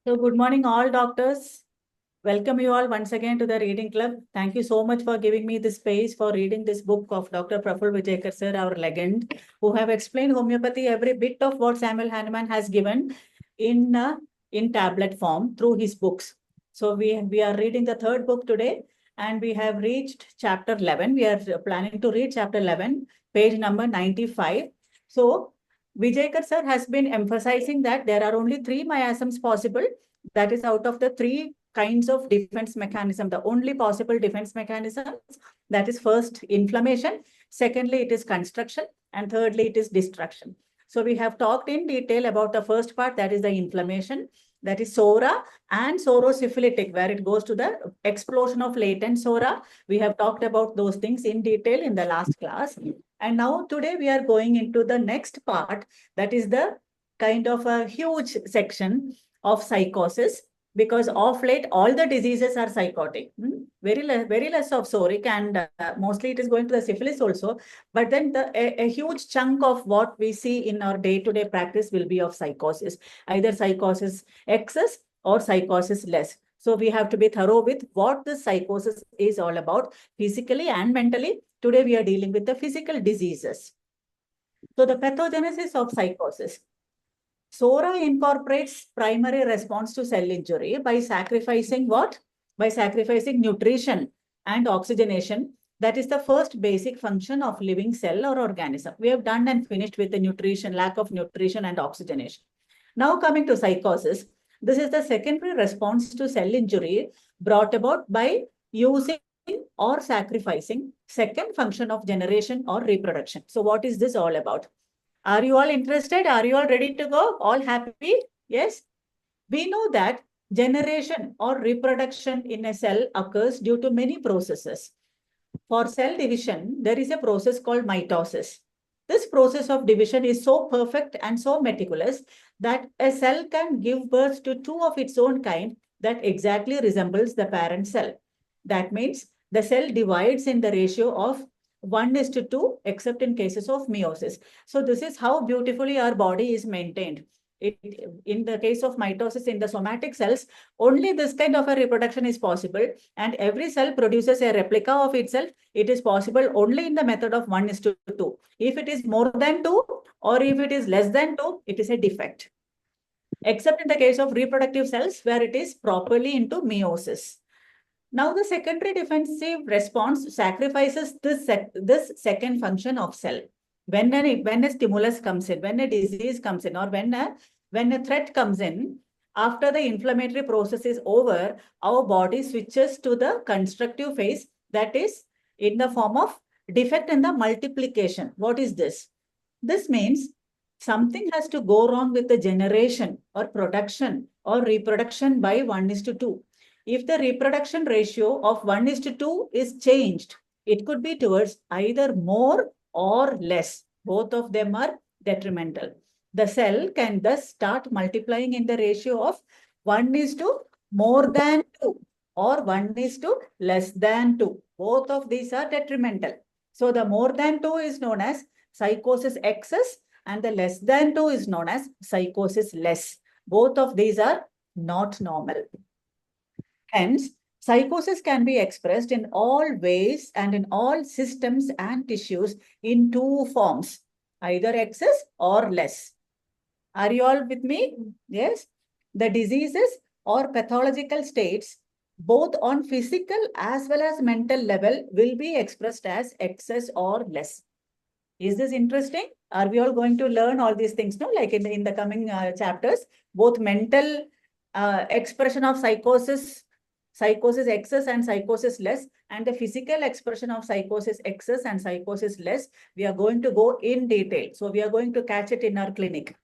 So good morning, all doctors. Welcome you all once again to the reading club. Thank you so much for giving me this space for reading this book of Dr. Prafful Vijaykar, sir, our legend, who have explained homeopathy, every bit of what Samuel Hahnemann has given in tablet form through his books. So we are reading the third book today, and we have reached chapter 11. We are planning to read chapter 11, page number 95. So Vijaykar sir has been emphasizing that there are only three miasms possible. That is, out of the three kinds of defense mechanism, the only possible defense mechanisms, that is first inflammation, secondly it is construction, and thirdly it is destruction. So we have talked in detail about the first part, that is the inflammation, that is sora and sorosyphilitic, where it goes to the explosion of latent sora. We have talked about those things in detail in the last class. And now today we are going into the next part, that is the kind of a huge section of psychosis, because of late all the diseases are psychotic. Very less of psoric, and mostly it is going to the syphilis also. But then a huge chunk of what we see in our day-to-day practice will be of psychosis, either psychosis excess or psychosis less. So we have to be thorough with what the psychosis is all about, physically and mentally. Today we are dealing with the physical diseases. So the pathogenesis of psychosis. Sora incorporates primary response to cell injury by sacrificing what? By sacrificing nutrition and oxygenation. That is the first basic function of living cell or organism. We have done and finished with the nutrition, lack of nutrition and oxygenation. Now coming to psychosis, this is the secondary response to cell injury brought about by using or sacrificing second function of generation or reproduction. So what is this all about? Are you all interested? Are you all ready to go? All happy? Yes? We know that generation or reproduction in a cell occurs due to many processes. For cell division, there is a process called mitosis. This process of division is so perfect and so meticulous that a cell can give birth to two of its own kind that exactly resembles the parent cell. That means the cell divides in the ratio of 1:2, except in cases of meiosis. So this is how beautifully our body is maintained. In the case of mitosis in the somatic cells, only this kind of a reproduction is possible, and every cell produces a replica of itself. It is possible only in the method of 1:2. If it is more than 2 or if it is less than 2, it is a defect. Except in the case of reproductive cells where it is properly into meiosis. Now, the secondary defensive response sacrifices this second function of cell. When a stimulus comes in, when a disease comes in, or when a threat comes in, after the inflammatory process is over, our body switches to the constructive phase, that is in the form of defect in the multiplication. What is this? This means something has to go wrong with the generation or production or reproduction by 1:2. If the reproduction ratio of 1:2 is changed, it could be towards either more or less. Both of them are detrimental. The cell can thus start multiplying in the ratio of 1:2 more than 2 or 1:2 less than 2. Both of these are detrimental. So the more than 2 is known as psychosis excess, and the less than 2 is known as psychosis less. Both of these are not normal. Hence, psychosis can be expressed in all ways and in all systems and tissues in two forms, either excess or less. Are you all with me? Yes. The diseases or pathological states, both on physical as well as mental level, will be expressed as excess or less. Is this interesting? Are we all going to learn all these things? No, like in the coming chapters, both mental expression of psychosis excess and psychosis less, and the physical expression of psychosis excess and psychosis less, we are going to go in detail. So we are going to catch it in our clinic.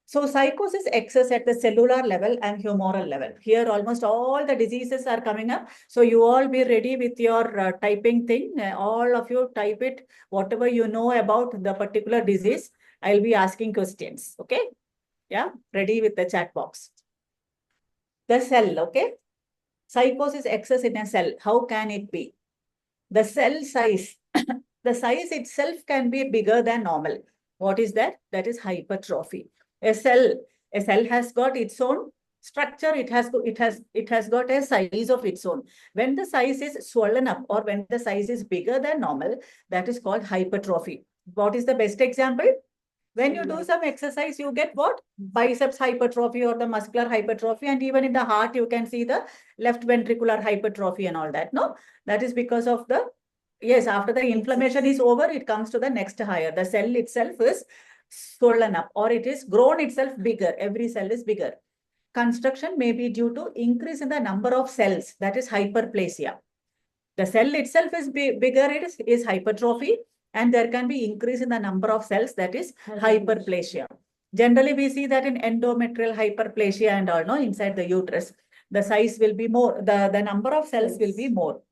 So psychosis excess at the cellular level and humoral level. Here almost all the diseases are coming up. So you all be ready with your typing thing. All of you type it, whatever you know about the particular disease. I'll be asking questions. Okay. Yeah. Ready with the chat box. The cell. Okay. Psychosis excess in a cell, how can it be? The cell size, the size itself can be bigger than normal. What is that? That is hypertrophy. A cell has got its own structure, it has got a size of its own. When the size is swollen up or when the size is bigger than normal, that is called hypertrophy. What is the best example? When you do some exercise, you get what? Biceps hypertrophy or the muscular hypertrophy. And even in the heart, you can see the left ventricular hypertrophy and all that. No, that is because of the, yes, after the inflammation is over, it comes to the next higher. The cell itself is swollen up or it is grown itself bigger. Every cell is bigger. Construction may be due to increase in the number of cells, that is hyperplasia. The cell itself is bigger, it is hypertrophy, and there can be increase in the number of cells, that is hyperplasia. Generally, we see that in endometrial hyperplasia and all, no, inside the uterus, the size will be more, the number of cells will be more.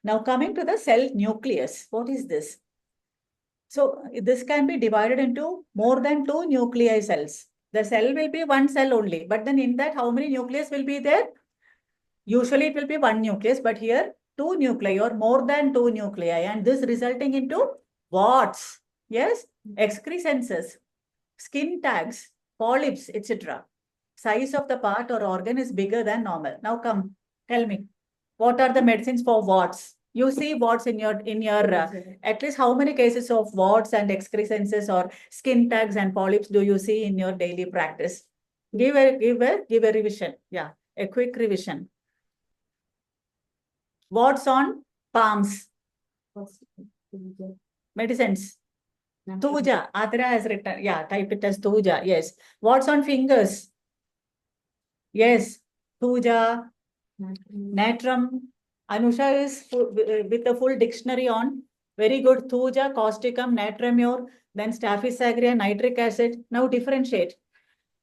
Now coming to the cell nucleus, what is this? So this can be divided into more than 2 nuclei cells. The cell will be one cell only, but then in that, how many nucleus will be there? Usually it will be 1 nucleus, but here 2 nuclei or more than 2 nuclei, and this resulting into warts, yes, excrescences, skin tags, polyps, etc. Size of the part or organ is bigger than normal. Now come, tell me, what are the medicines for warts? You see warts in your at least how many cases of warts and excrescences or skin tags and polyps do you see in your daily practice? Give a revision. Yeah, a quick revision. Warts on palms. Medicines. Tuja. Adra has written. Yeah, type it as Tuja. Yes. Warts on fingers. Yes. Tuja. Natrum. Anusha is with the full dictionary on. Very good. Thuja, causticum, natramure, then staphysagria, nitric acid. Now differentiate.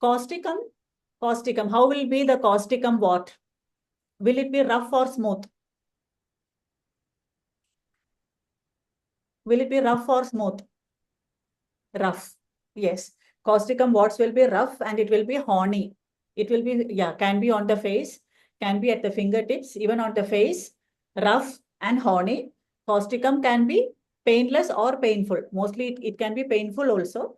Causticum. How will be the causticum what? Will it be rough or smooth? Will it be rough or smooth? Rough. Yes. Causticum warts will be rough and it will be horny. It will be, yeah, can be on the face, can be at the fingertips, even on the face, rough and horny. Causticum can be painless or painful. Mostly it can be painful also.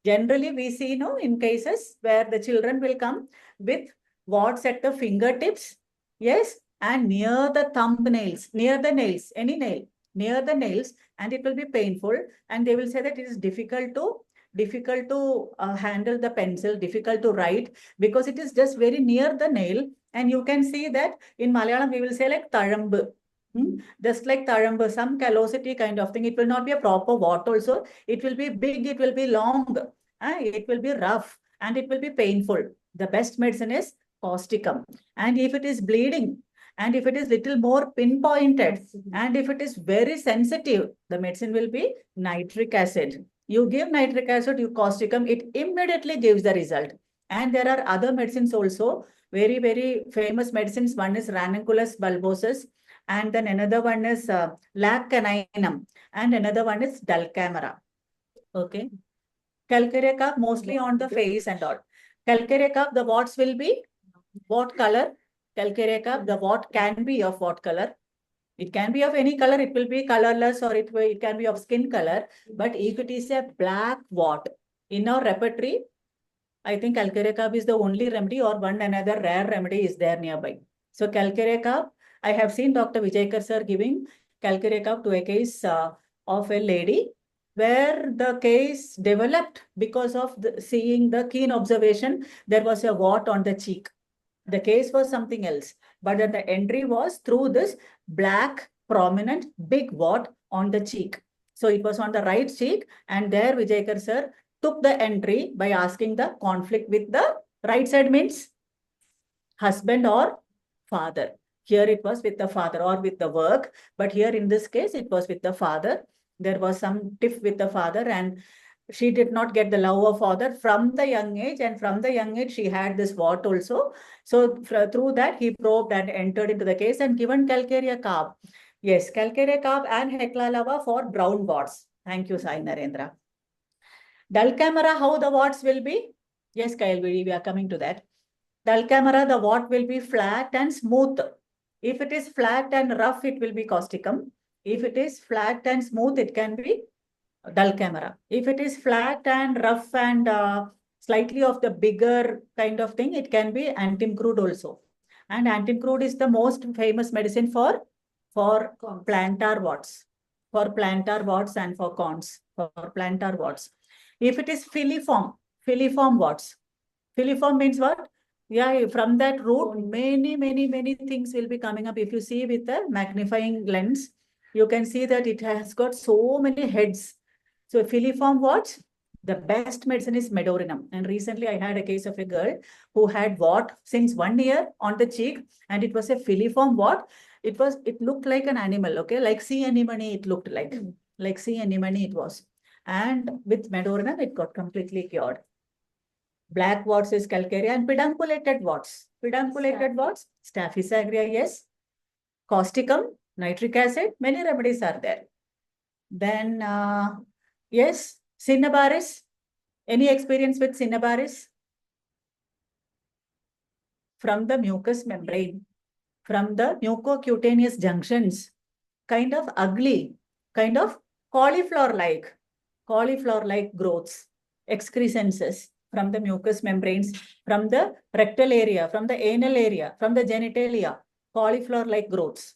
Generally, we see, in cases where the children will come with warts at the fingertips, yes, and near the thumbnails, near the nails, any nail, near the nails, and it will be painful. And they will say that it is difficult to handle the pencil, difficult to write, because it is just very near the nail. And you can see that in Malayalam, we will say like Tazhambu. Just like Tazhambu, some callosity kind of thing. It will not be a proper wart also. It will be big, it will be long, it will be rough, and it will be painful. The best medicine is causticum. And if it is bleeding, and if it is little more pinpointed, and if it is very sensitive, the medicine will be nitric acid. You give nitric acid, you causticum, it immediately gives the result. And there are other medicines also, very, very famous medicines. One is ranunculus bulbosus, and then another one is lac caninum, and another one is dulcamara. Okay. Calcarea cup mostly on the face and all. Calcarea cup, the warts will be what color? Calcarea cup, the wart can be of what color? It can be of any color. It will be colorless or it can be of skin color. But if it is a black wart, in our repertory, I think calcarea cup is the only remedy, or one another rare remedy is there nearby. So calcarea cup, I have seen Dr. Vijaykar sir giving calcarea cup to a case of a lady where the case developed because of seeing the keen observation, there was a wart on the cheek. The case was something else, but the entry was through this black, prominent, big wart on the cheek. So it was on the right cheek, and there Vijaykar sir took the entry by asking the conflict with the right side means husband or father. Here it was with the father or with the work, but here in this case, it was with the father. There was some tiff with the father, and she did not get the love of father from the young age, and from the young age, she had this wart also. So through that, he probed and entered into the case and given calcarea carb. Yes, calcarea carb and Hecla lava for brown warts. Thank you, Sai Narendra. Dulcamara, how the warts will be? Yes, Kyle, we are coming to that. Dulcamara, the wart will be flat and smooth. If it is flat and rough, it will be causticum. If it is flat and smooth, it can be dulcamara. If it is flat and rough and slightly of the bigger kind of thing, it can be antim crude also. And antim crude is the most famous medicine for plantar warts, for plantar warts and for corns, for plantar warts. If it is filiform warts, filiform means what? Yeah, from that root, many things will be coming up. If you see with the magnifying lens, you can see that it has got so many heads. So filiform warts, the best medicine is medorinum. And recently I had a case of a girl who had wart since 1 year on the cheek, and it was a filiform wart. It looked like an animal, okay? Like sea anemone, it looked like sea anemone it was. And with medorinum, it got completely cured. Black warts is calcarea and pedunculated warts. Pedunculated warts, Staphysagria, yes. Causticum, nitric acid, many remedies are there. Then, yes, cinnabaris. Any experience with cinnabaris? From the mucous membrane, from the mucocutaneous junctions, kind of ugly, kind of cauliflower-like growths, excrescences from the mucous membranes, from the rectal area, from the anal area, from the genitalia, cauliflower-like growths.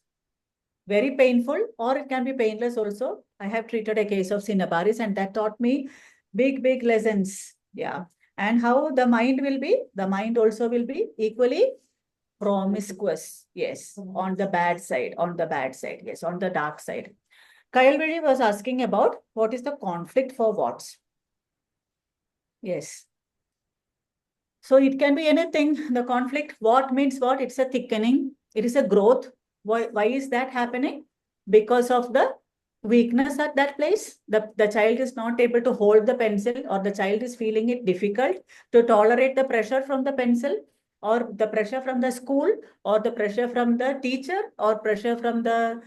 Very painful, or it can be painless also. I have treated a case of cinnabaris, and that taught me big lessons. Yeah. And how the mind will be? The mind also will be equally promiscuous. Yes. On the bad side, Yes. On the dark side. Kayalvidi was asking about what is the conflict for warts. Yes. So it can be anything. The conflict, what means what? It's a thickening. It is a growth. Why is that happening? Because of the weakness at that place. The child is not able to hold the pencil, or the child is feeling it difficult to tolerate the pressure from the pencil, or the pressure from the school, or the pressure from the teacher, or pressure from the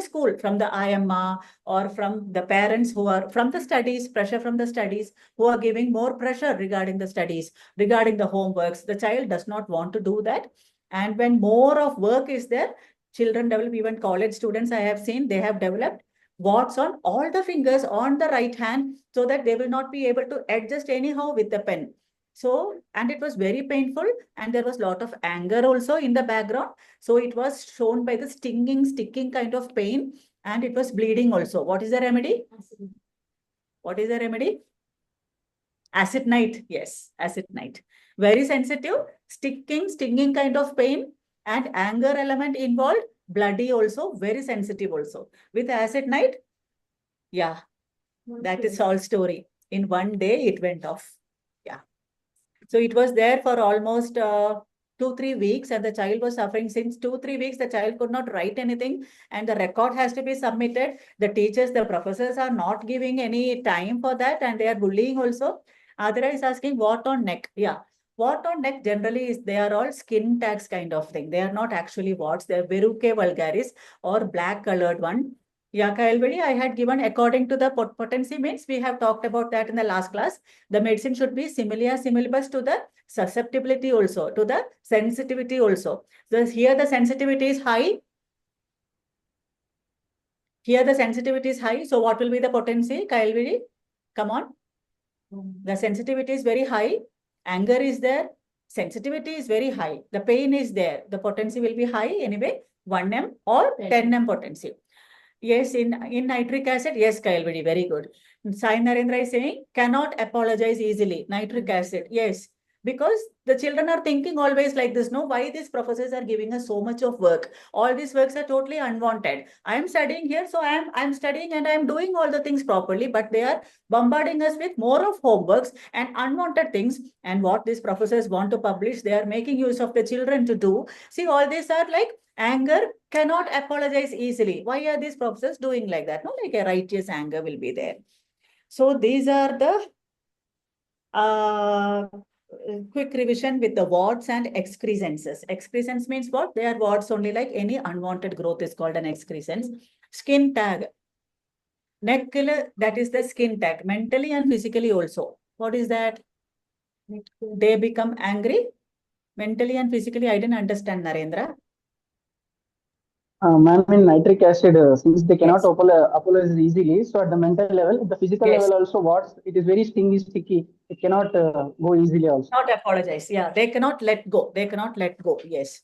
school, from the IMA, or from the parents who are from the studies, pressure from the studies, who are giving more pressure regarding the studies, regarding the homeworks. The child does not want to do that. And when more of work is there, children develop, even college students I have seen, they have developed warts on all the fingers on the right hand, so that they will not be able to adjust anyhow with the pen. So, and it was very painful, and there was a lot of anger also in the background. So it was shown by the sticking kind of pain, and it was bleeding also. What is the remedy? What is the remedy? Acid night. Yes, acid night. Very sensitive, stinging kind of pain, and anger element involved, bloody also, very sensitive also. With acid night, yeah, that is all story. In 1 day, it went off. Yeah. So it was there for almost 2-3 weeks, and the child was suffering since 2-3 weeks. The child could not write anything, and the record has to be submitted. The teachers, the professors are not giving any time for that, and they are bullying also. Adira is asking what on neck. Yeah. What on neck generally is, they are all skin tags kind of thing. They are not actually warts. They are verrucae vulgaris, or black colored one. Yeah, Kayalvedi, I had given according to the potency means, we have talked about that in the last class. The medicine should be similia similibus to the susceptibility also, to the sensitivity also. So here the sensitivity is high. Here the sensitivity is high. So what will be the potency, Kayalvedi? Come on. The sensitivity is very high. Anger is there. Sensitivity is very high. The pain is there. The potency will be high anyway. 1M or 10M potency. Yes, in nitric acid, yes, Kayalvedi, very good. Sai Narendra is saying, cannot apologize easily. Nitric acid, yes. Because the children are thinking always like this, no, why these professors are giving us so much of work? All these works are totally unwanted. I am studying here, so I'm studying and I'm doing all the things properly, but they are bombarding us with more of homeworks and unwanted things. And what these professors want to publish, they are making use of the children to do. See, all these are like anger, cannot apologize easily. Why are these professors doing like that? No, like a righteous anger will be there. So these are the quick revision with the warts and excrescences. Excrescence means what? They are warts only, like any unwanted growth is called an excrescence. Skin tag. Neck killer, that is the skin tag. Mentally and physically also. What is that? They become angry. Mentally and physically, I didn't understand, Narendra. Ma'am, in nitric acid, since they cannot Yes. apologize easily, so at the mental level, at the physical Yes. level also, what it is very stingy, sticky. It cannot go easily also. Not apologize. Yeah, they cannot let go. They cannot let go. Yes.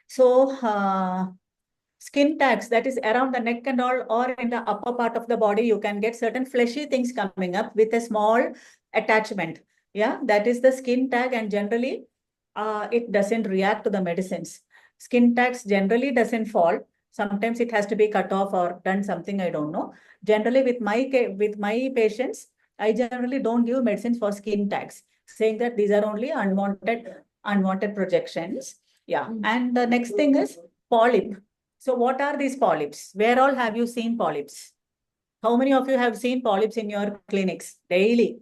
So, skin tags, that is around the neck and all, or in the upper part of the body, you can get certain fleshy things coming up with a small attachment. Yeah, that is the skin tag, and generally, it doesn't react to the medicines. Skin tags generally doesn't fall. Sometimes it has to be cut off or done something, I don't know. Generally, with my patients, I generally don't give medicines for skin tags, saying that these are only unwanted projections. Yeah, and the next thing is polyp. So what are these polyps? Where all have you seen polyps? How many of you have seen polyps in your clinics daily?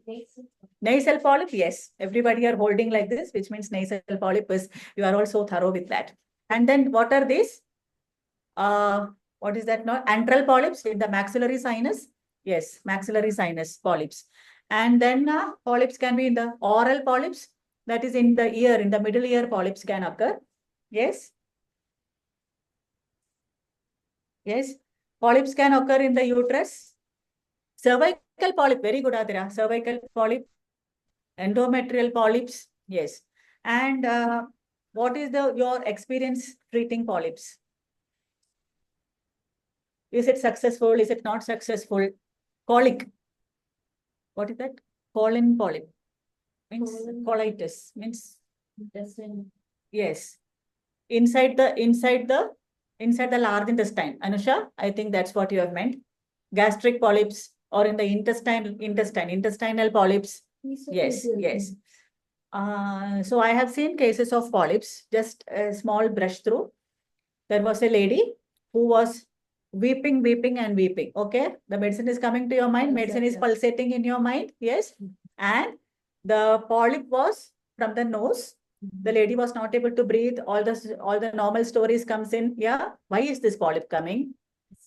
Nasal polyp, yes. Everybody are holding like this, which means nasal polyp is, you are also thorough with that. And then what are these? What is that now? Antral polyps in the maxillary sinus. Yes, maxillary sinus polyps. And then polyps can be in the oral polyps. That is in the ear, in the middle ear polyps can occur. Yes. Yes. Polyps can occur in the uterus. Cervical polyp, very good, Adira. Cervical polyp, endometrial polyps, yes. And what is your experience treating polyps? Is it successful? Is it not successful? Colic. What is that? Colon polyp. Means colitis. Means yes. Inside the large intestine. Anusha, I think that's what you have meant. Gastric polyps or in the intestinal polyps. Yes, yes. So I have seen cases of polyps, just a small brush through. There was a lady who was weeping and weeping. Okay, the medicine is coming to your mind, medicine is pulsating in your mind. Yes, and the polyp was from the nose. The lady was not able to breathe. All the normal stories comes in. Yeah, why is this polyp coming?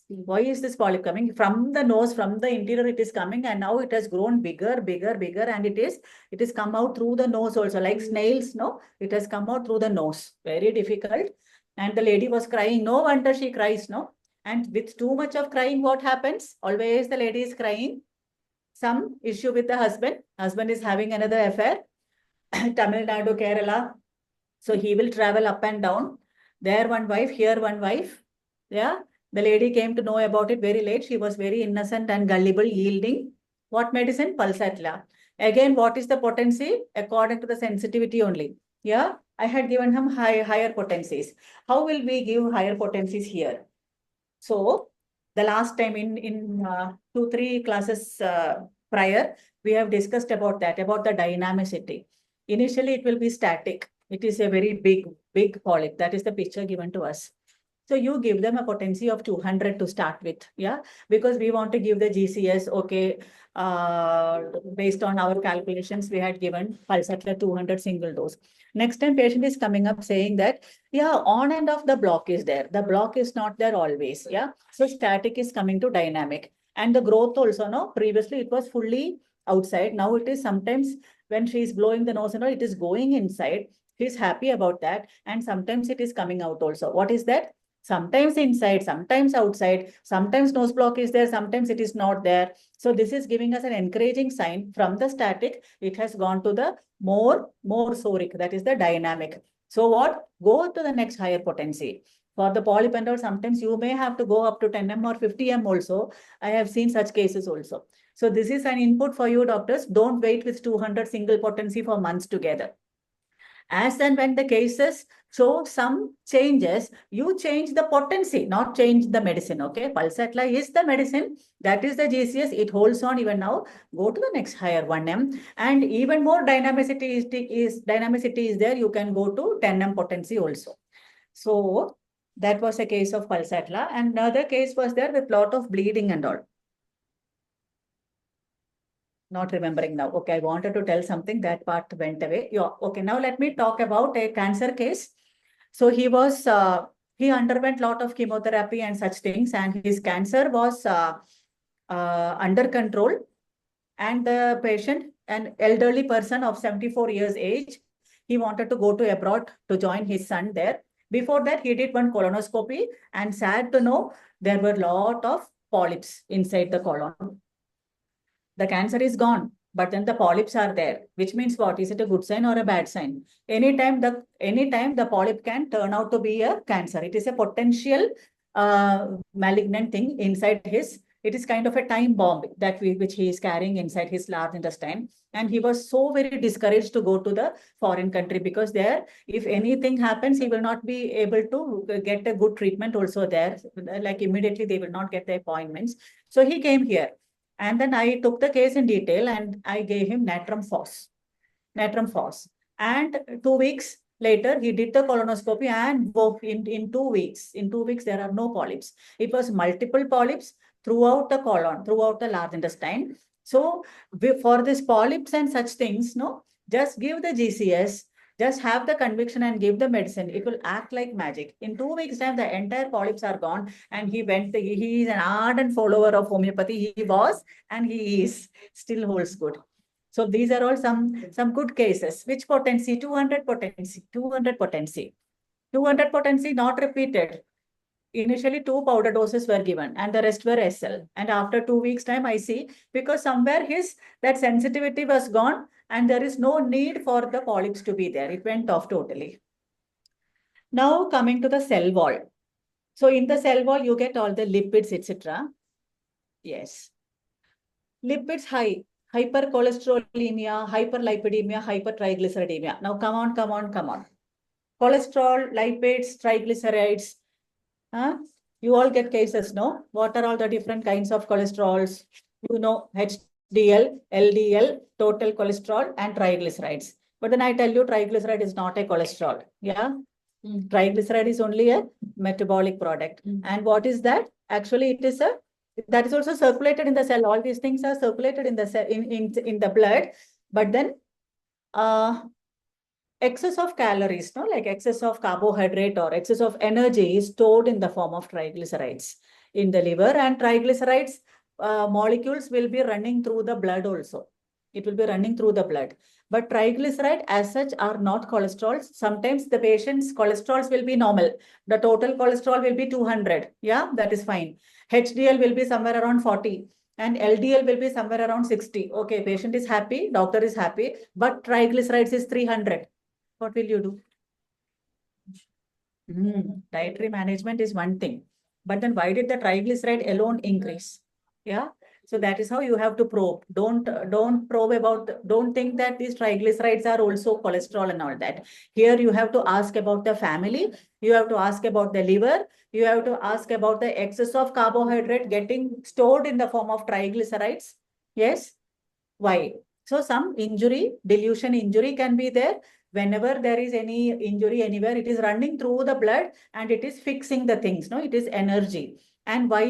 Why is this polyp coming? From the nose, from the interior, it is coming, and now it has grown bigger, and it is come out through the nose also, like snails, no? It has come out through the nose. Very difficult. And the lady was crying. No wonder she cries, no? And with too much of crying, what happens? Always the lady is crying. Some issue with the husband. Husband is having another affair. Tamil Nadu, Kerala. So he will travel up and down. There one wife, here one wife. Yeah. The lady came to know about it very late. She was very innocent and gullible, yielding. What medicine? Pulsatilla. Again, what is the potency? According to the sensitivity only. Yeah. I had given him higher potencies. How will we give higher potencies here? So the last time in 2-3 classes prior, we have discussed about that, about the dynamicity. Initially, it will be static. It is a very big polyp. That is the picture given to us. So you give them a potency of 200 to start with, yeah, because we want to give the GCS, okay, based on our calculations, we had given pulsatilla 200 single dose. Next time patient is coming up saying that, yeah, on and off the block is there. The block is not there always, yeah. So static is coming to dynamic. And the growth also, no, previously it was fully outside. Now it is sometimes when she is blowing the nose and all, it is going inside. She is happy about that. And sometimes it is coming out also. What is that? Sometimes inside, sometimes outside, sometimes nose block is there, sometimes it is not there. So this is giving us an encouraging sign. From the static, it has gone to the more soric, that is the dynamic. So what? Go to the next higher potency. For the polyp and all, sometimes you may have to go up to 10 m or 50 m also. I have seen such cases also. So this is an input for you, doctors. Don't wait with 200 single potency for months together. As and when the cases show some changes, you change the potency, not change the medicine, okay? Pulsatilla is the medicine, that is the GCS, it holds on even now. Go to the next higher 1M, and even more dynamicity is there, you can go to 10M potency also. So that was a case of pulsatilla, and another case was there with lot of bleeding and all. Not remembering now. Okay, I wanted to tell something, that part went away. Yeah, okay, now let me talk about a cancer case. So he underwent lot of chemotherapy and such things, and his cancer was under control. And the patient, an elderly person of 74 years age, he wanted to go to abroad to join his son there. Before that, he did one colonoscopy and sad to know there were a lot of polyps inside the colon. The cancer is gone, but then the polyps are there, which means what? Is it a good sign or a bad sign? Anytime the polyp can turn out to be a cancer. It is a potential malignant thing inside his. It is kind of a time bomb which he is carrying inside his large intestine. And he was so very discouraged to go to the foreign country, because there, if anything happens, he will not be able to get a good treatment also there. Like immediately they will not get the appointments. So he came here. And then I took the case in detail and I gave him natrum phos. And 2 weeks later, he did the colonoscopy and in 2 weeks. In 2 weeks, there are no polyps. It was multiple polyps throughout the colon, throughout the large intestine. So for these polyps and such things, no, just give the GCS, just have the conviction and give the medicine. It will act like magic. In 2 weeks' time, the entire polyps are gone. And he is an ardent follower of homeopathy. He was, and he is, still holds good. So these are all some good cases. Which potency? 200 potency, 200 potency. 200 potency not repeated. Initially, 2 powder doses were given and the rest were SL. And after 2 weeks' time, I see, because somewhere that sensitivity was gone and there is no need for the polyps to be there. It went off totally. Now coming to the cell wall. So in the cell wall, you get all the lipids, etc. Yes. Lipids high, hypercholesterolemia, hyperlipidemia, hypertriglyceridemia. Now come on. Cholesterol, lipids, triglycerides. You all get cases, no? What are all the different kinds of cholesterols? You know, HDL, LDL, total cholesterol, and triglycerides. But then I tell you, triglyceride is not a cholesterol. Yeah. Triglyceride is only a metabolic product. And what is that? Actually, it is that is also circulated in the cell. All these things are circulated in the cell, in the blood. But then excess of calories, no, like excess of carbohydrate or excess of energy is stored in the form of triglycerides in the liver, and triglycerides molecules will be running through the blood also. It will be running through the blood. But triglyceride as such are not cholesterols. Sometimes the patient's cholesterols will be normal. The total cholesterol will be 200. Yeah, that is fine. HDL will be somewhere around 40. And LDL will be somewhere around 60. Okay, patient is happy, doctor is happy, but triglycerides is 300. What will you do? Dietary management is one thing. But then why did the triglyceride alone increase? Yeah. So that is how you have to probe. Don't probe don't think that these triglycerides are also cholesterol and all that. Here you have to ask about the family. You have to ask about the liver. You have to ask about the excess of carbohydrate getting stored in the form of triglycerides. Yes. Why? So some injury, dilution injury can be there. Whenever there is any injury anywhere, it is running through the blood and it is fixing the things. No, it is energy. And why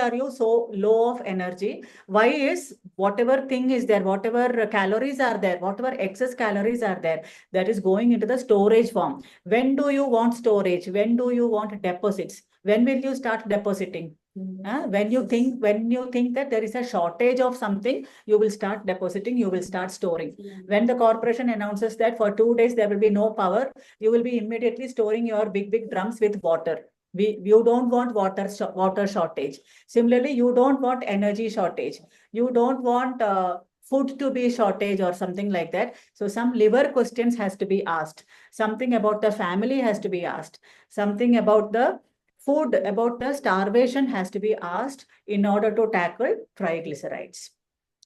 are you so low of energy? Why is whatever thing is there, whatever calories are there, whatever excess calories are there, that is going into the storage form. When do you want storage? When do you want deposits? When will you start depositing? When you think that there is a shortage of something, you will start depositing, you will start storing. When the corporation announces that for 2 days there will be no power, you will be immediately storing your big drums with water. You don't want water shortage. Similarly, you don't want energy shortage. You don't want food to be shortage or something like that. So some liver questions has to be asked. Something about the family has to be asked. Something about the food, about the starvation has to be asked in order to tackle triglycerides.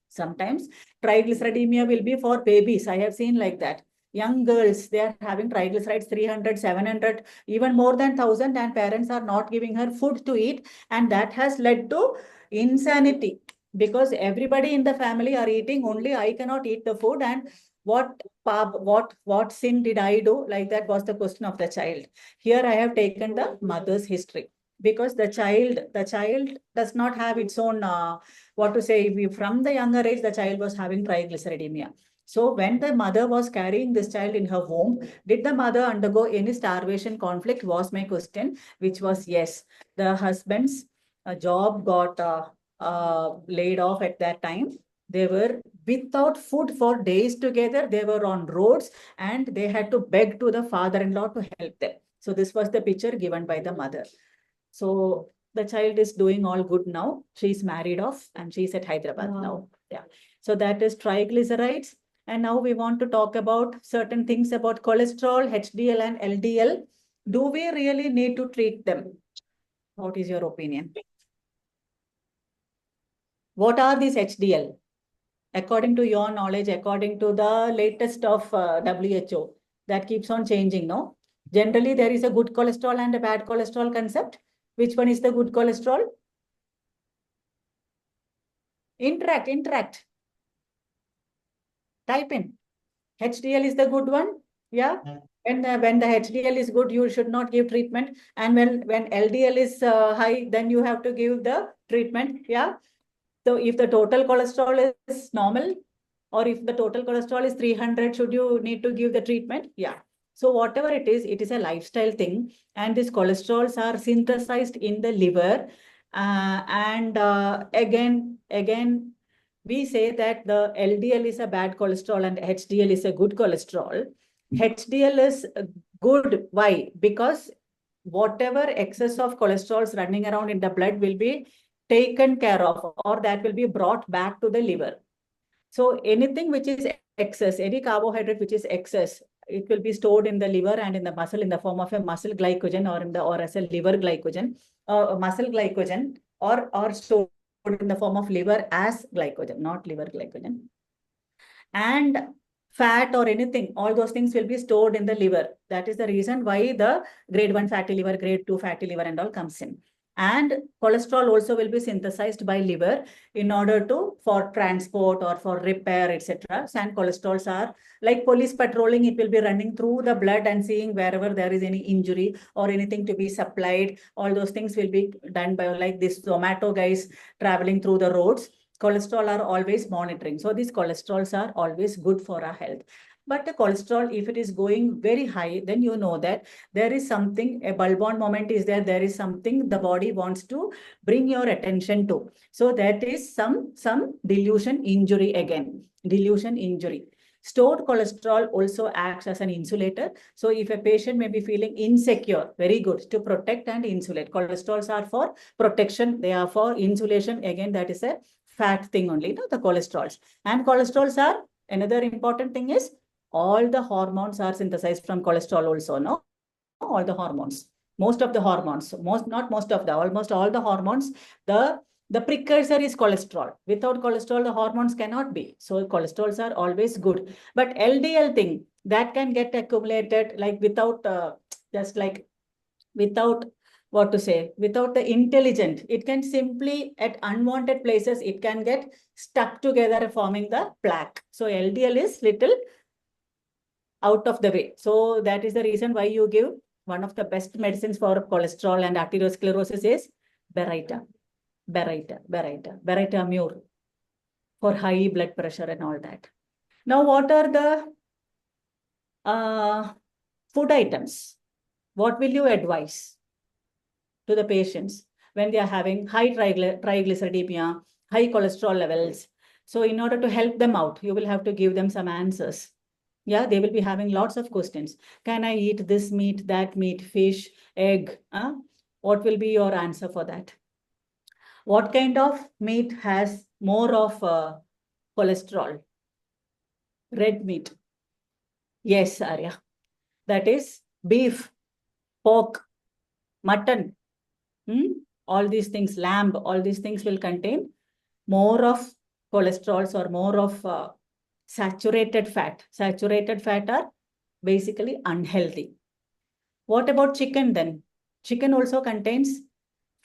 Sometimes triglyceridemia will be for babies. I have seen like that. Young girls, they are having triglycerides 300, 700, even more than 1,000, and parents are not giving her food to eat. And that has led to insanity, because everybody in the family are eating, only I cannot eat the food. And what sin did I do? Like that was the question of the child. Here I have taken the mother's history, because the child does not have its own, from the younger age, the child was having triglyceridemia. So when the mother was carrying this child in her womb, did the mother undergo any starvation conflict was my question, which was yes. The husband's job got laid off at that time. They were without food for days together. They were on roads and they had to beg to the father-in-law to help them. So this was the picture given by the mother. So the child is doing all good now. She's married off and she's at Hyderabad now. Yeah. So that is triglycerides. And now we want to talk about certain things about cholesterol, HDL and LDL. Do we really need to treat them? What is your opinion? What are these HDL? According to your knowledge, according to the latest of WHO, that keeps on changing, no? Generally, there is a good cholesterol and a bad cholesterol concept. Which one is the good cholesterol? Interact. Type in. HDL is the good one. Yeah. When the HDL is good, you should not give treatment. And when LDL is high, then you have to give the treatment. Yeah. So if the total cholesterol is normal, or if the total cholesterol is 300, should you need to give the treatment? Yeah. So whatever it is a lifestyle thing. And these cholesterols are synthesized in the liver. And again, we say that the LDL is a bad cholesterol and HDL is a good cholesterol. HDL is good. Why? Because whatever excess of cholesterol is running around in the blood will be taken care of, or that will be brought back to the liver. So anything which is excess, any carbohydrate which is excess, it will be stored in the liver and in the muscle in the form of a muscle glycogen or as a liver glycogen, muscle glycogen, or stored in the form of liver as glycogen, not liver glycogen. And fat or anything, all those things will be stored in the liver. That is the reason why the grade 1 fatty liver, grade 2 fatty liver and all comes in. And cholesterol also will be synthesized by liver in order to, for transport or for repair, etc. And cholesterols are like police patrolling. It will be running through the blood and seeing wherever there is any injury or anything to be supplied. All those things will be done by like this Zomato guys traveling through the roads. Cholesterol are always monitoring. So these cholesterols are always good for our health. But the cholesterol, if it is going very high, then you know that there is something, a bulb-on moment is there. There is something the body wants to bring your attention to. So that is some dilution injury again. Dilution injury. Stored cholesterol also acts as an insulator. So if a patient may be feeling insecure, very good to protect and insulate. Cholesterols are for protection. They are for insulation. Again, that is a fat thing only, no, the cholesterols. And cholesterols are, another important thing is, all the hormones are synthesized from cholesterol also, no? All the hormones, most of the hormones, almost all the hormones, the precursor is cholesterol. Without cholesterol, the hormones cannot be. So cholesterols are always good. But LDL thing, that can get accumulated like without, just like without, what to say, without the intelligent, it can simply at unwanted places, it can get stuck together forming the plaque. So LDL is little out of the way. So that is the reason why you give one of the best medicines for cholesterol and arteriosclerosis is Berita Mure for high blood pressure and all that. Now, what are the food items? What will you advise to the patients when they are having high triglyceridemia, high cholesterol levels? So in order to help them out, you will have to give them some answers. Yeah, they will be having lots of questions. Can I eat this meat, that meat, fish, egg? What will be your answer for that? What kind of meat has more of cholesterol? Red meat. Yes, Arya. That is beef, pork, mutton. All these things, lamb, all these things will contain more of cholesterols or more of saturated fat. Saturated fat are basically unhealthy. What about chicken then? Chicken also contains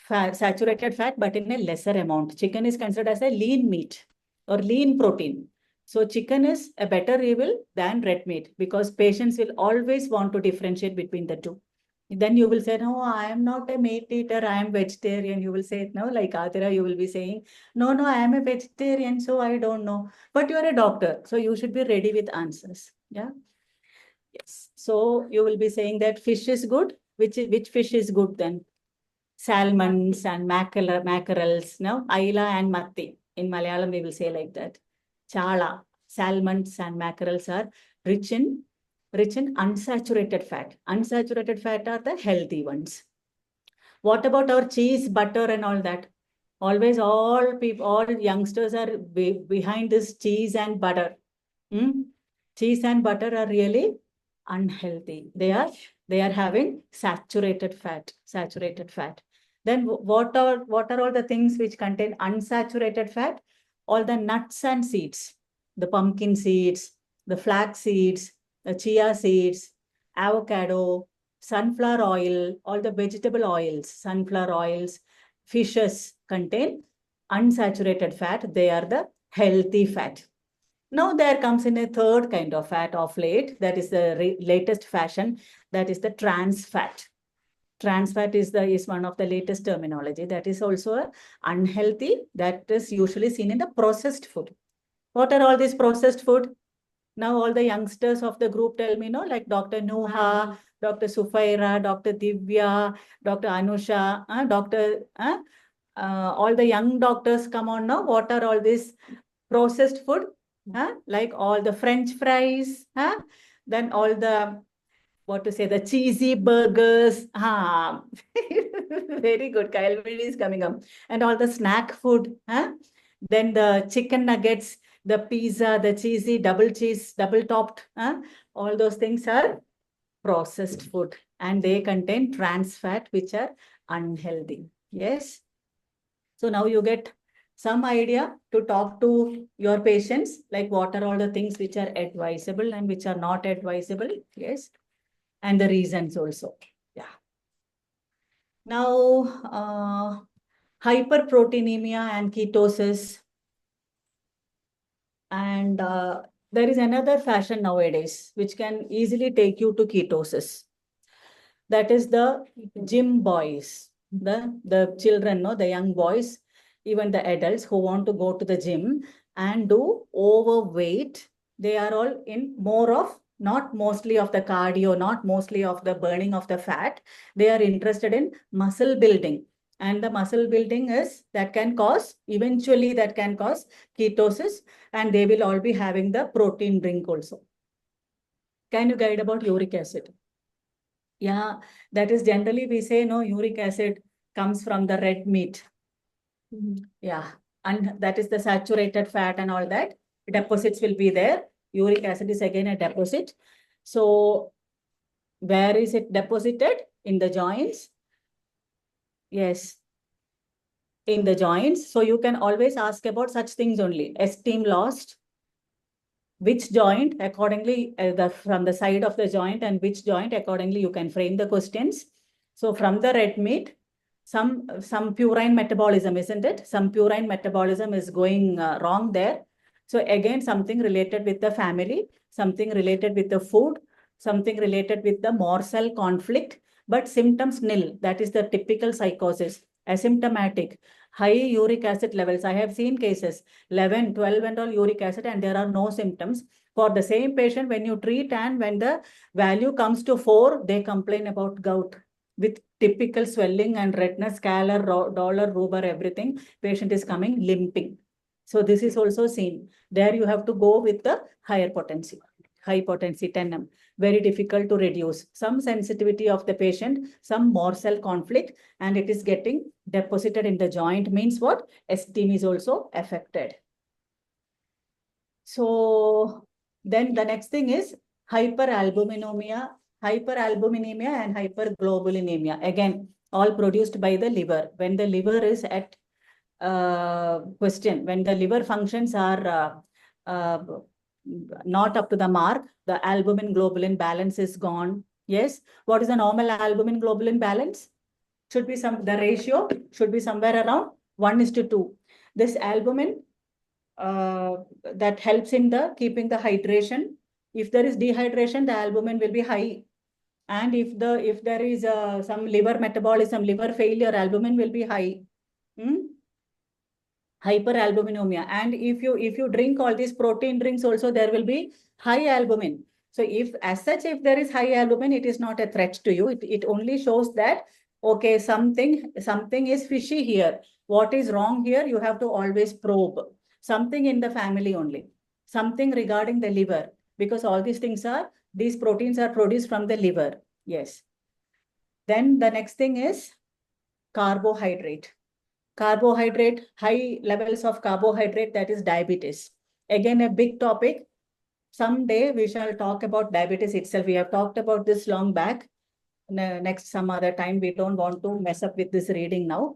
saturated fat, but in a lesser amount. Chicken is considered as a lean meat or lean protein. So chicken is a better evil than red meat because patients will always want to differentiate between the two. Then you will say, no, I am not a meat eater, I am vegetarian. You will say, no, like Atira, you will be saying, no, I am a vegetarian, so I don't know. But you are a doctor, so you should be ready with answers. Yeah. Yes. So you will be saying that fish is good. Which fish is good then? Salmons and mackerels, no? Ayla and matti. In Malayalam, we will say like that. Chala, salmons and mackerels are rich in rich in unsaturated fat. Unsaturated fat are the healthy ones. What about our cheese, butter, and all that? Always all people, all youngsters are behind this cheese and butter. Cheese and butter are really unhealthy. They are having saturated fat. Then what are all the things which contain unsaturated fat? All the nuts and seeds, the pumpkin seeds, the flax seeds, the chia seeds, avocado, sunflower oil, all the vegetable oils, sunflower oils, fishes contain unsaturated fat. They are the healthy fat. Now there comes in a third kind of fat of late. That is the latest fashion. That is the trans fat. Trans fat is one of the latest terminology. That is also unhealthy. That is usually seen in the processed food. What are all these processed food? Now all the youngsters of the group tell me, like Dr. Nuha, Dr. Sufaira, Dr. Divya, Dr. Anusha, all the young doctors come on now. What are all these processed food? Like all the French fries, then all the, the cheesy burgers. Very good. Kyle is coming up. And all the snack food. Then the chicken nuggets, the pizza, the cheesy, double cheese, double topped. All those things are processed food. And they contain trans fat, which are unhealthy. Yes. So now you get some idea to talk to your patients, like what are all the things which are advisable and which are not advisable. Yes. And the reasons also. Yeah. Now, hyperproteinemia and ketosis. And there is another fashion nowadays, which can easily take you to ketosis. That is the gym boys, the children, the young boys, even the adults who want to go to the gym and do overweight. They are all in more of, not mostly of the cardio, not mostly of the burning of the fat. They are interested in muscle building. And the muscle building eventually that can cause ketosis, and they will all be having the protein drink also. Can you guide about uric acid? Yeah, that is generally we say, no, uric acid comes from the red meat. Yeah, and that is the saturated fat and all that. Deposits will be there. Uric acid is again a deposit. So where is it deposited? In the joints. Yes, in the joints. So you can always ask about such things only. Esteem lost. Which joint accordingly, from the side of the joint, and which joint accordingly you can frame the questions. So from the red meat, some purine metabolism, isn't it? Some purine metabolism is going wrong there. So again, something related with the family, something related with the food, something related with the morsel conflict, but symptoms nil. That is the typical psychosis, asymptomatic. High uric acid levels. I have seen cases, 11, 12 and all uric acid, and there are no symptoms. For the same patient, when you treat and when the value comes to 4, they complain about gout with typical swelling and redness, scalar, dollar, rubor, everything. Patient is coming limping. So this is also seen. There you have to go with the higher potency, high potency 10M. Very difficult to reduce. Some sensitivity of the patient, some morsel conflict, and it is getting deposited in the joint. Means what? Esteem is also affected. So then the next thing is hyperalbuminemia and hyperglobulinemia. Again, all produced by the liver. When the liver is at when the liver functions are not up to the mark, the albumin globulin balance is gone. Yes. What is the normal albumin globulin balance? Should be the ratio should be somewhere around 1:2. This albumin that helps in keeping the hydration. If there is dehydration, the albumin will be high. And if there is some liver metabolism, liver failure, albumin will be high. Hyperalbuminemia. And if you drink all these protein drinks also, there will be high albumin. So if there is high albumin, it is not a threat to you. It only shows that, okay, something is fishy here. What is wrong here? You have to always probe. Something in the family only. Something regarding the liver. because all these proteins are produced from the liver. Yes. Then the next thing is carbohydrate. Carbohydrate, high levels of carbohydrate, that is diabetes. Again, a big topic. Someday we shall talk about diabetes itself. We have talked about this long back. Next, some other time, we don't want to mess up with this reading now.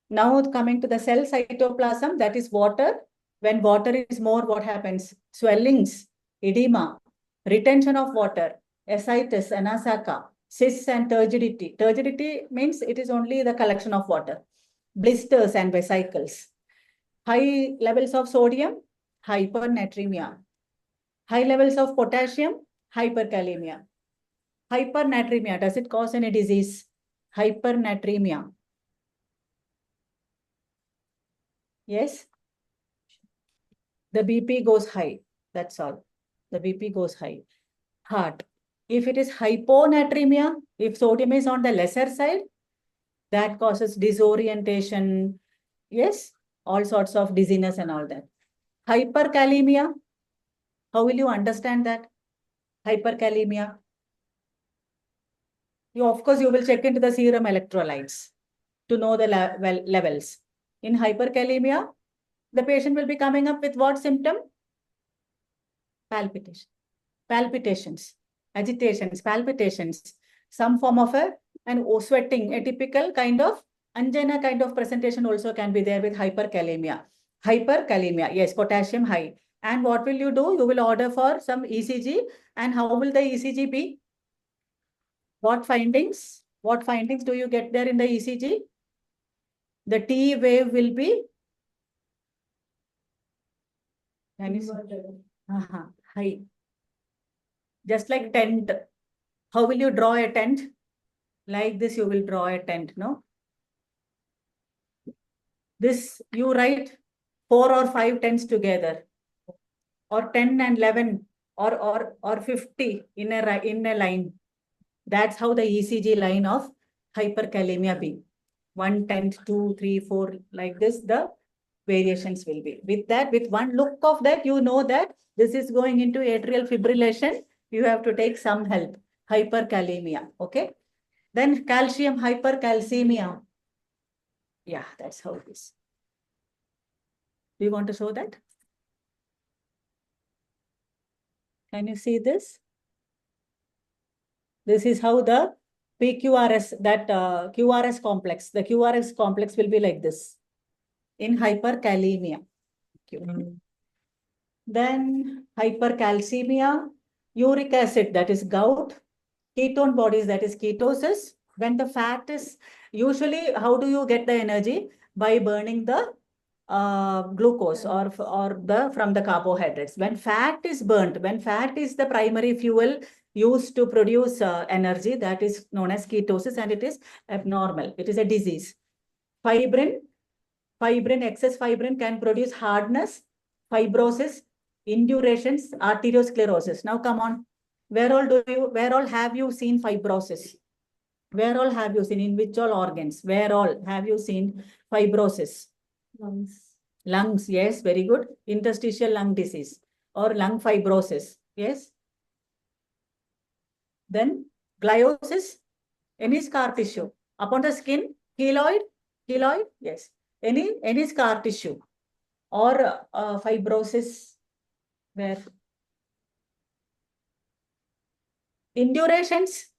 Now coming to the cell cytoplasm, that is water. When water is more, what happens? Swellings, edema, retention of water, ascites, anasaka, cysts and turgidity. Turgidity means it is only the collection of water. Blisters and vesicles. High levels of sodium, hypernatremia. High levels of potassium, hyperkalemia. Hypernatremia, does it cause any disease? Hypernatremia. Yes? The BP goes high. That's all. The BP goes high. Heart. If it is hyponatremia, if sodium is on the lesser side, that causes disorientation. Yes? All sorts of dizziness and all that. Hyperkalemia. How will you understand that? Hyperkalemia. Of course, you will check into the serum electrolytes to know the levels. In hyperkalemia, the patient will be coming up with what symptom? Palpitations, agitations, palpitations, some form of sweating, a typical kind of angina kind of presentation also can be there with hyperkalemia. Hyperkalemia, yes, potassium high. And what will you do? You will order for some ECG. And how will the ECG be? What findings? What findings do you get there in the ECG? The T wave will be high. Just like tent. How will you draw a tent? Like this, you will draw a tent, no? This, you write 4 or 5 tents together, or 10 and 11, or 50 in a line. That's how the ECG line of hyperkalemia be. 1 tent, 2, 3, 4, like this, the variations will be. With that, with one look of that, you know that this is going into atrial fibrillation. You have to take some help. Hyperkalemia, okay? Then calcium hypercalcemia. Yeah, that's how it is. Do you want to show that? Can you see this? This is how the PQRS, that QRS complex, the QRS complex will be like this in hyperkalemia. Then hypercalcemia, uric acid, that is gout, ketone bodies, that is ketosis. When the fat is, usually how do you get the energy? By burning the glucose or from the carbohydrates. When fat is burnt, when fat is the primary fuel used to produce energy, that is known as ketosis, and it is abnormal. It is a disease. Fibrin, excess fibrin can produce hardness, fibrosis, indurations, arteriosclerosis. Now come on, where all have you seen fibrosis? Where all have you seen? In which all organs? Where all have you seen fibrosis? Lungs, yes, very good. Interstitial lung disease or lung fibrosis, yes. Then gliosis, any scar tissue upon the skin, keloid, yes. Any scar tissue or fibrosis, where? Indurations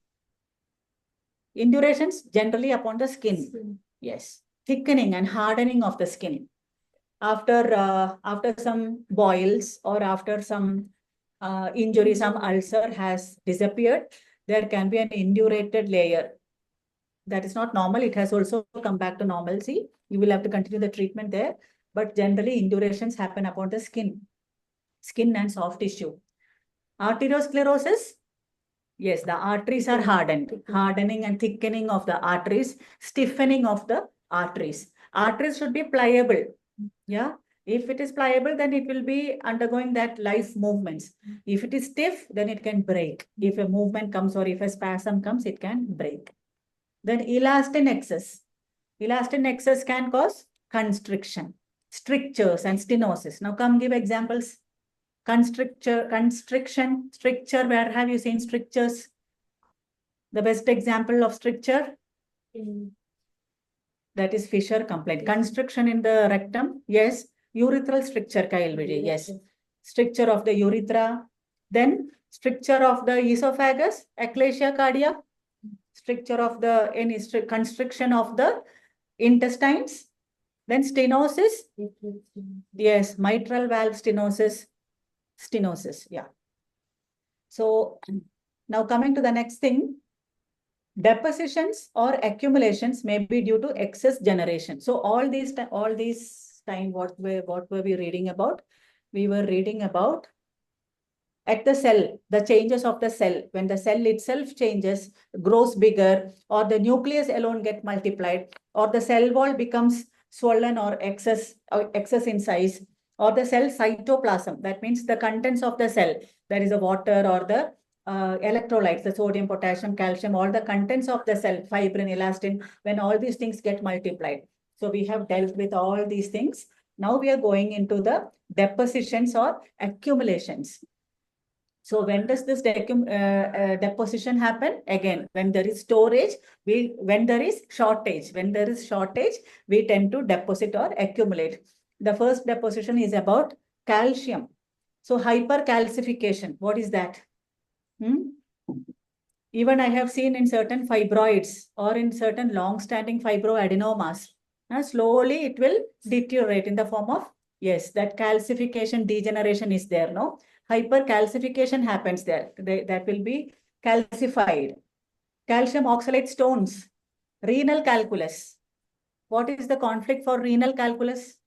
generally upon the skin, yes. Thickening and hardening of the skin. After some boils or after some injury, some ulcer has disappeared, there can be an indurated layer. That is not normal. It has also come back to normalcy. You will have to continue the treatment there. But generally, indurations happen upon the skin and soft tissue. Arteriosclerosis, yes, the arteries are hardened. Hardening and thickening of the arteries, stiffening of the arteries. Arteries should be pliable. Yeah. If it is pliable, then it will be undergoing that life movements. If it is stiff, then it can break. If a movement comes or if a spasm comes, it can break. Then elastin excess. Elastin excess can cause constriction, strictures and stenosis. Now come give examples. Constriction, stricture, where have you seen strictures? The best example of stricture? That is Fisher complaint. Constriction in the rectum, yes. Urethral stricture, Kyle Vijay, yes. Stricture of the urethra. Then stricture of the esophagus, eclasia cardia. Stricture of the constriction of the intestines. Then stenosis. Yes, mitral valve stenosis. Stenosis, yeah. So now coming to the next thing. Depositions or accumulations may be due to excess generation. So all these time, what were we reading about? We were reading about at the cell, the changes of the cell. When the cell itself changes, grows bigger, or the nucleus alone get multiplied, or the cell wall becomes swollen or excess in size, or the cell cytoplasm. That means the contents of the cell. There is a water or the electrolytes, the sodium, potassium, calcium, all the contents of the cell, fibrin, elastin, when all these things get multiplied. So we have dealt with all these things. Now we are going into the depositions or accumulations. So when does this deposition happen? Again, when there is storage, when there is shortage, we tend to deposit or accumulate. The first deposition is about calcium. So hypercalcification, what is that? Even I have seen in certain fibroids or in certain long-standing fibroadenomas, slowly it will deteriorate in the form of, yes, that calcification, degeneration is there, no? Hypercalcification happens there. That will be calcified. Calcium oxalate stones, renal calculus. What is the conflict for renal calculus?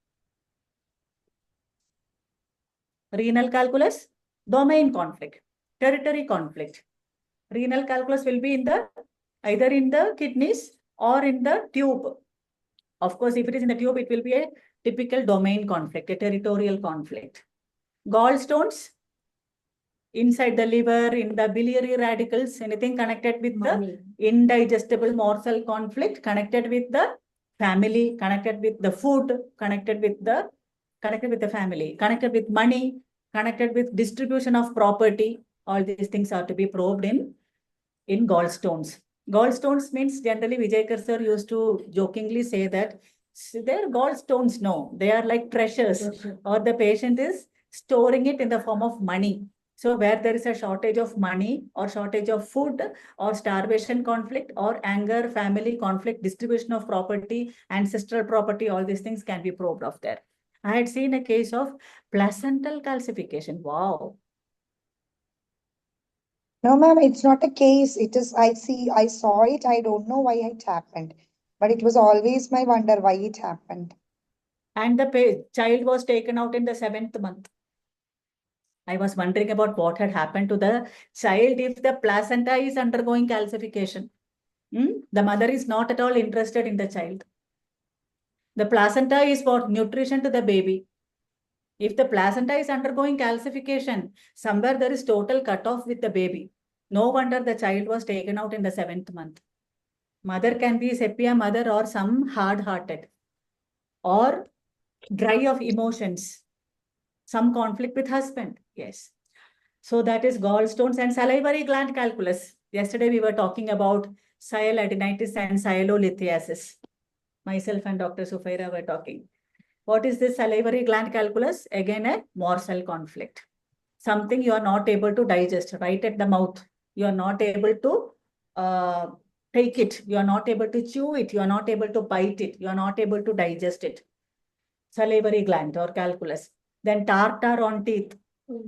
Renal calculus, domain conflict, territory conflict. Renal calculus will be in the either in the kidneys or in the tube. Of course, if it is in the tube, it will be a typical domain conflict, a territorial conflict. Gallstones, inside the liver, in the biliary radicals, anything connected with the indigestible morsel conflict, connected with the family, connected with the food, connected with the family, connected with money, connected with distribution of property. All these things are to be probed in gallstones. Gallstones means generally Vijaykar sir used to jokingly say that they're gallstones. No, they are like treasures, or the patient is storing it in the form of money. So where there is a shortage of money or shortage of food or starvation conflict or anger, family conflict, distribution of property, ancestral property, all these things can be probed of there. I had seen a case of placental calcification. Wow. No, ma'am, it's not a case. It is, I saw it. I don't know why it happened, but it was always my wonder why it happened. And the child was taken out in the 7th month. I was wondering about what had happened to the child if the placenta is undergoing calcification. The mother is not at all interested in the child. The placenta is for nutrition to the baby. If the placenta is undergoing calcification, somewhere there is total cutoff with the baby. No wonder the child was taken out in the 7th month. Mother can be sepia mother or some hard-hearted or dry of emotions. Some conflict with husband. Yes. So that is gallstones and salivary gland calculus. Yesterday we were talking about sialadenitis and sialolithiasis. Myself and Dr. Sufaira were talking. What is this salivary gland calculus? Again, a morsel conflict. Something you are not able to digest right at the mouth. You are not able to take it. You are not able to chew it. You are not able to bite it. You are not able to digest it. Salivary gland or calculus. Then tartar on teeth.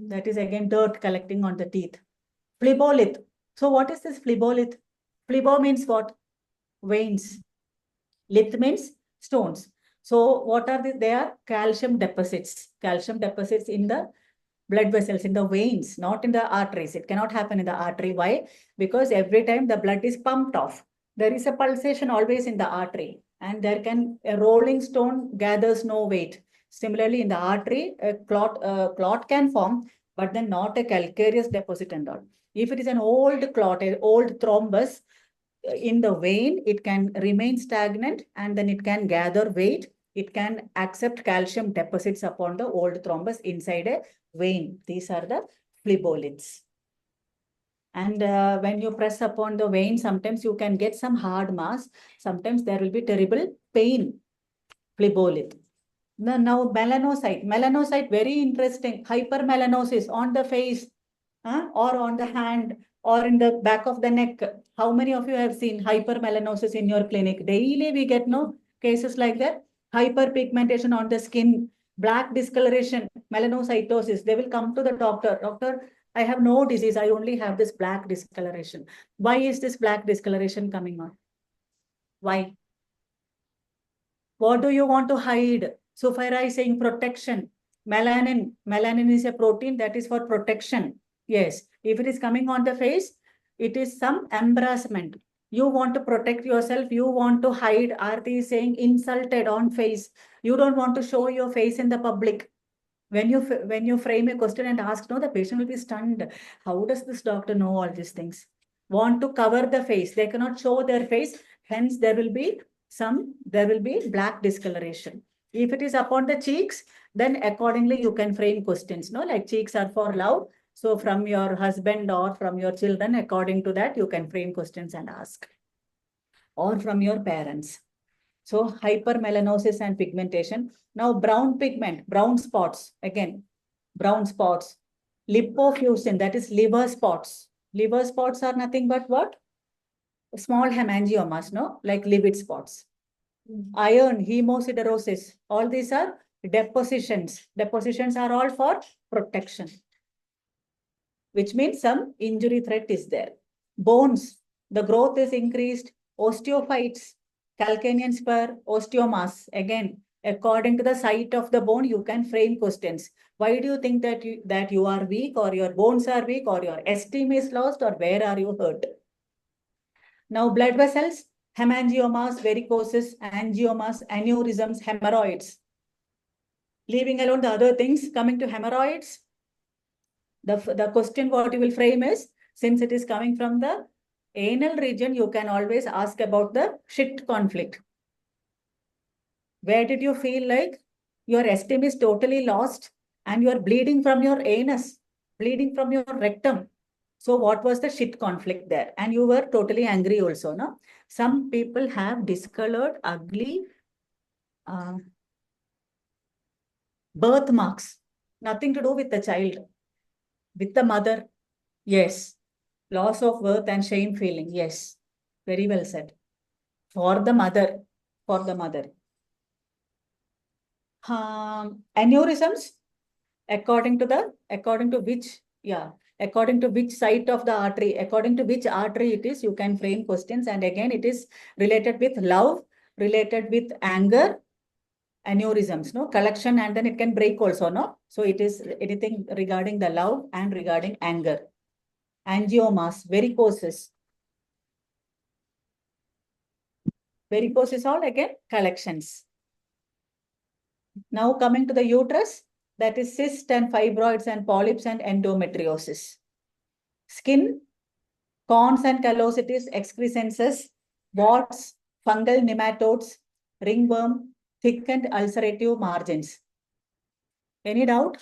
That is again dirt collecting on the teeth. Phlebolith. So what is this phlebolith? Phlebo means what? Veins. Lith means stones. So what are these? They are calcium deposits. Calcium deposits in the blood vessels, in the veins, not in the arteries. It cannot happen in the artery. Why? Because every time the blood is pumped off, there is a pulsation always in the artery. And a rolling stone gathers no weight. Similarly, in the artery, a clot can form, but then not a calcareous deposit and all. If it is an old clot, an old thrombus in the vein, it can remain stagnant and then it can gather weight. It can accept calcium deposits upon the old thrombus inside a vein. These are the phleboliths. And when you press upon the vein, sometimes you can get some hard mass. Sometimes there will be terrible pain. Phlebolith. Now melanocyte. Melanocyte, very interesting. Hypermelanosis on the face, or on the hand, or in the back of the neck. How many of you have seen hypermelanosis in your clinic? Daily we get no cases like that. Hyperpigmentation on the skin, black discoloration, melanocytosis. They will come to the doctor. Doctor, I have no disease. I only have this black discoloration. Why is this black discoloration coming on? Why? What do you want to hide? Sufira is saying protection. Melanin. Melanin is a protein that is for protection. Yes. If it is coming on the face, it is some embarrassment. You want to protect yourself. You want to hide. Aarti is saying insulted on face. You don't want to show your face in the public. When you frame a question and ask, no, the patient will be stunned. How does this doctor know all these things? Want to cover the face. They cannot show their face. Hence, there will be black discoloration. If it is upon the cheeks, then accordingly you can frame questions. No, like cheeks are for love. So from your husband or from your children, according to that, you can frame questions and ask. Or from your parents. So hypermelanosis and pigmentation. Now brown pigment, brown spots, again, brown spots. Lipofuscin, that is liver spots. Liver spots are nothing but what? Small hemangiomas, no? Like livid spots. Iron, hemosiderosis, all these are depositions. Depositions are all for protection, which means some injury threat is there. Bones, the growth is increased. Osteophytes, calcanean spur, osteomas. Again, according to the site of the bone, you can frame questions. Why do you think that you are weak, or your bones are weak, or your esteem is lost, or where are you hurt? Now, blood vessels, hemangiomas, varicoses, angiomas, aneurysms, hemorrhoids. Leaving alone the other things, coming to hemorrhoids, the question what you will frame is, since it is coming from the anal region, you can always ask about the shit conflict. Where did you feel like your esteem is totally lost and you are bleeding from your anus, bleeding from your rectum? So what was the shit conflict there? And you were totally angry also, no? Some people have discolored, ugly birthmarks. Nothing to do with the child, with the mother. Yes. Loss of worth and shame feeling. Yes. Very well said. For the mother. For the mother. Aneurysms, according to which site of the artery, according to which artery it is, you can frame questions. And again, it is related with love, related with anger, aneurysms, no? Collection, and then it can break also, no? So it is anything regarding the love and regarding anger. Angiomas, varicoses. Varicoses all again collections. Now coming to the uterus, that is cysts and fibroids and polyps and endometriosis. Skin, corns and callosities, excrescences, warts, fungal nematodes, ringworm, thick and ulcerative margins. Any doubt?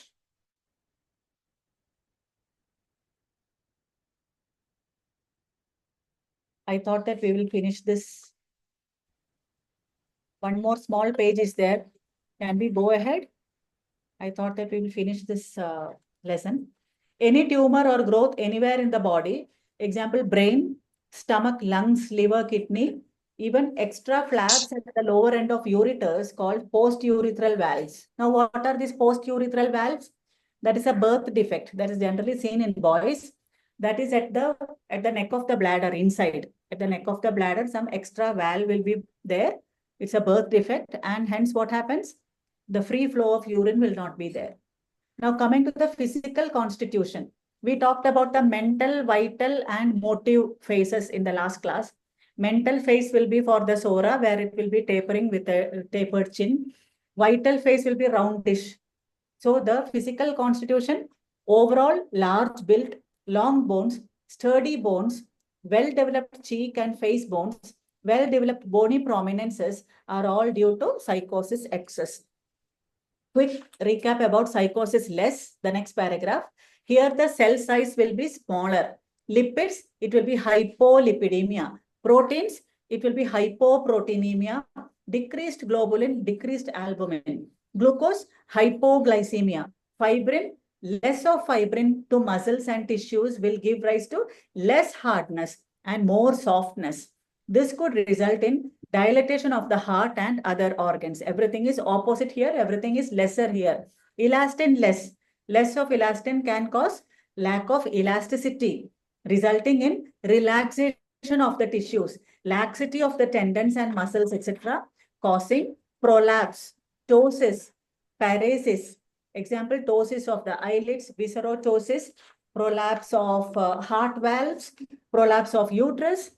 I thought that we will finish this. One more small page is there. Can we go ahead? I thought that we will finish this lesson. Any tumor or growth anywhere in the body, example, brain, stomach, lungs, liver, kidney, even extra flaps at the lower end of ureters called post-urethral valves. Now, what are these post-urethral valves? That is a birth defect that is generally seen in boys. That is at the neck of the bladder inside. At the neck of the bladder, some extra valve will be there. It's a birth defect, and hence what happens? The free flow of urine will not be there. Now coming to the physical constitution, we talked about the mental, vital and motive phases in the last class. Mental phase will be for the Sora, where it will be tapering with a tapered chin. Vital phase will be roundish. So the physical constitution, overall large built, long bones, sturdy bones, well-developed cheek and face bones, well-developed bony prominences are all due to psychosis excess. quick recap about psychosis less, the next paragraph. Here the cell size will be smaller. Lipids, it will be hypolipidemia. Proteins, it will be hypoproteinemia. Decreased globulin, decreased albumin. Glucose, hypoglycemia. Fibrin, less of fibrin to muscles and tissues will give rise to less hardness and more softness. This could result in dilatation of the heart and other organs. Everything is opposite here. Everything is lesser here. Elastin less. Less of elastin can cause lack of elasticity, resulting in relaxation of the tissues, laxity of the tendons and muscles, etc., causing prolapse, ptosis, paresis. Example, ptosis of the eyelids, viscerotosis, prolapse of heart valves, prolapse of uterus,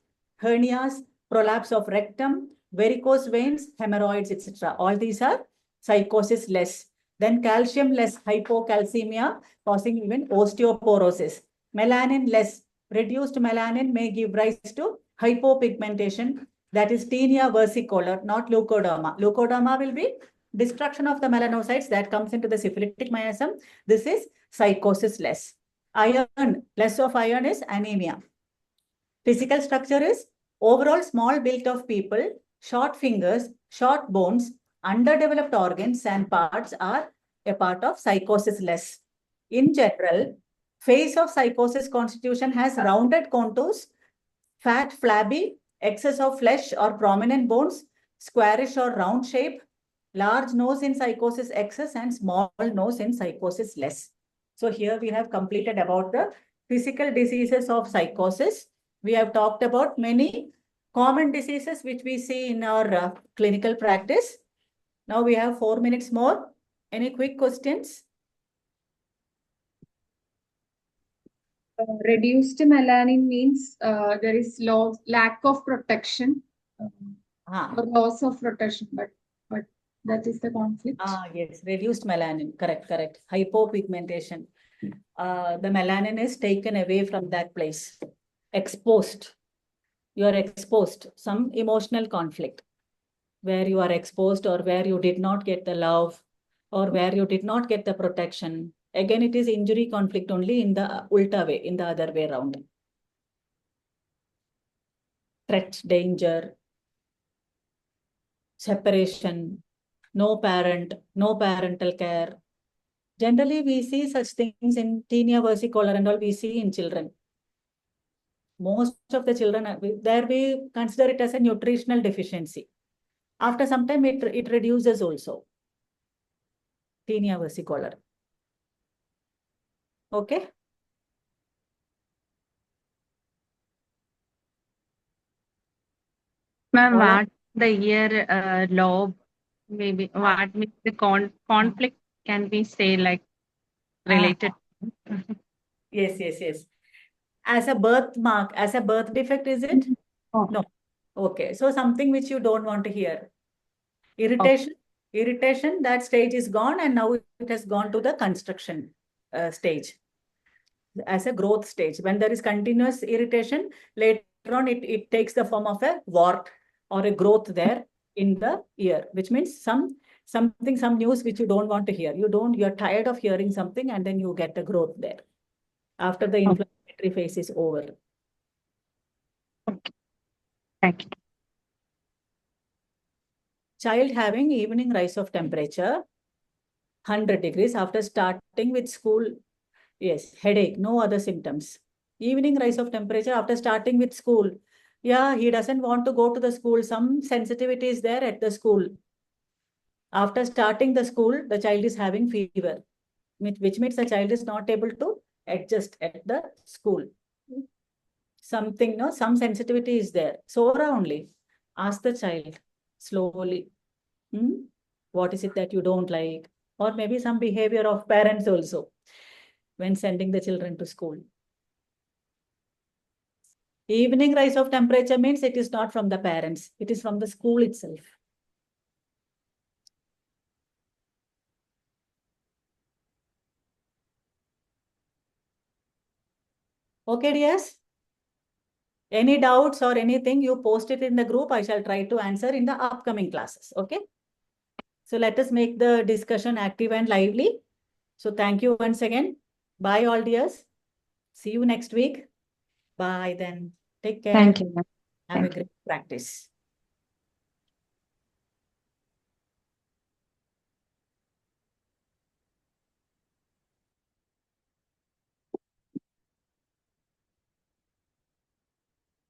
hernias, prolapse of rectum, varicose veins, hemorrhoids, etc. All these are psychosis less. Then calcium less, hypocalcemia, causing even osteoporosis. Melanin less, reduced melanin may give rise to hypopigmentation, that is tinea versicolor, not leukoderma. Leukoderma will be destruction of the melanocytes that comes into the syphilitic miasm. This is psychosis less. Iron, less of iron is anemia. Physical structure is overall small build of people, short fingers, short bones, underdeveloped organs and parts are a part of psychosis less. In general, face of psychosis constitution has rounded contours, fat, flabby, excess of flesh or prominent bones, squarish or round shape, large nose in psychosis excess and small nose in psychosis less. So here we have completed about the physical diseases of psychosis. We have talked about many common diseases which we see in our clinical practice. Now we have 4 minutes more. Any quick questions? Reduced melanin means there is lack of protection or loss of protection, but that is the conflict. Yes, reduced melanin, correct. Hypopigmentation. The melanin is taken away from that place. Exposed. You are exposed. Some emotional conflict where you are exposed or where you did not get the love or where you did not get the protection. Again, it is injury conflict only in the ulta way, in the other way around. Threat, danger, separation, no parent, no parental care. Generally, we see such things in tinea versicolor and all we see in children. Most of the children, there we consider it as a nutritional deficiency. After some time, it reduces also. Tinea versicolor. Okay. Ma'am, what the ear lobe, maybe what means the conflict can be say like related? Yes. As a birthmark, as a birth defect, is it? No. Okay. So something which you don't want to hear. Irritation. Irritation, that stage is gone and now it has gone to the construction stage. As a growth stage. When there is continuous irritation, later on it takes the form of a wart or a growth there in the ear, which means some news which you don't want to hear. You're tired of hearing something and then you get a growth there after the inflammatory phase is over. Okay. Thank you. Child having evening rise of temperature, 100 degrees after starting with school. Yes, headache, no other symptoms. Evening rise of temperature after starting with school. Yeah, he doesn't want to go to the school. Some sensitivity is there at the school. After starting the school, the child is having fever, which means the child is not able to adjust at the school. Something, no, some sensitivity is there. Sora only. Ask the child slowly. What is it that you don't like? Or maybe some behavior of parents also when sending the children to school. Evening rise of temperature means it is not from the parents. It is from the school itself. Okay, dears? Any doubts or anything, you post it in the group. I shall try to answer in the upcoming classes. Okay? So let us make the discussion active and lively. So thank you once again. Bye all dears. See you next week. Bye then. Take care. Thank you. Have a Thank you. great practice.